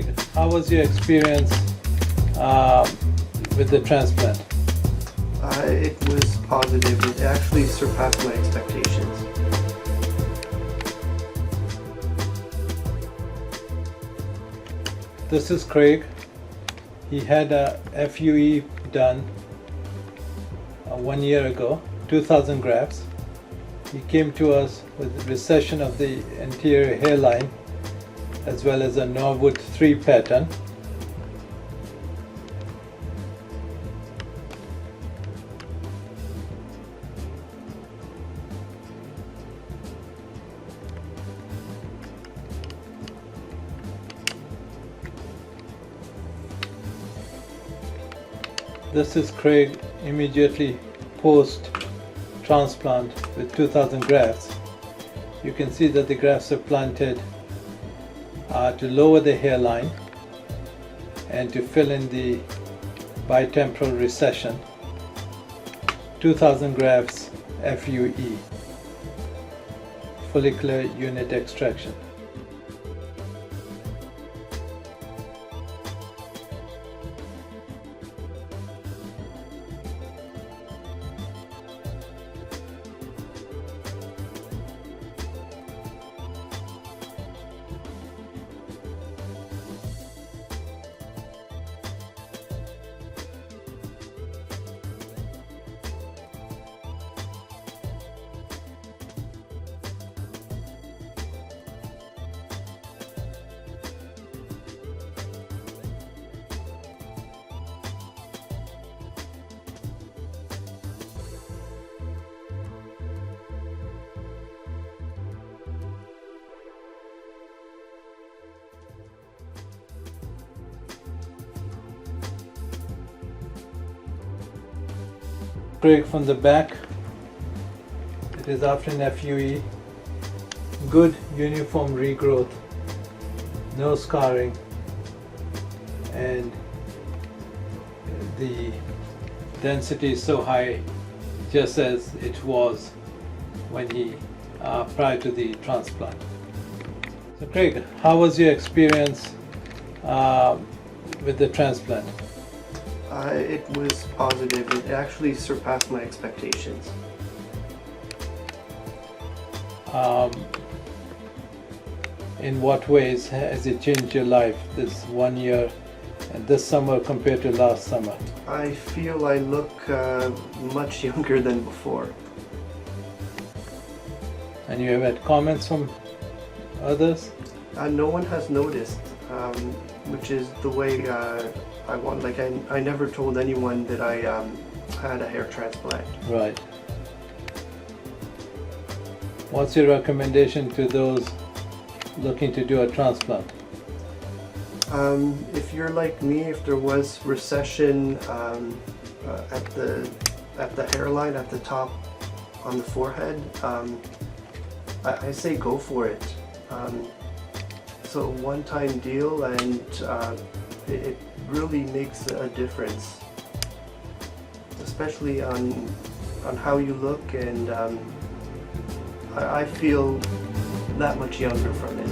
Craig, how was your experience with the transplant? It was positive. It actually surpassed my expectations. This is Craig. He had a FUE done 1 year ago, 2,000 grafts. He came to us with recession of the anterior hairline as well as a Norwood 3 pattern. This is Craig immediately post transplant with 2,000 grafts. You can see that the grafts are planted to lower the hairline and to fill in the bitemporal recession. 2,000 grafts FUE, follicular unit extraction. Craig from the back, it is after an FUE, good uniform regrowth, no scarring, and the density is so high, just as it was when he prior to the transplant. So Craig, how was your experience with the transplant? It was positive. It actually surpassed my expectations. In what ways has it changed your life this 1 year and this summer compared to last summer? I feel I look much younger than before. And you have had comments from others? No one has noticed, which is the way I want. Like I never told anyone that I had a hair transplant. Right. What's your recommendation to those looking to do a transplant? If you're like me, if there was recession at the hairline, at the top on the forehead, I say go for it. So one-time deal, and it really makes a difference, especially on how you look, and I feel that much younger from it.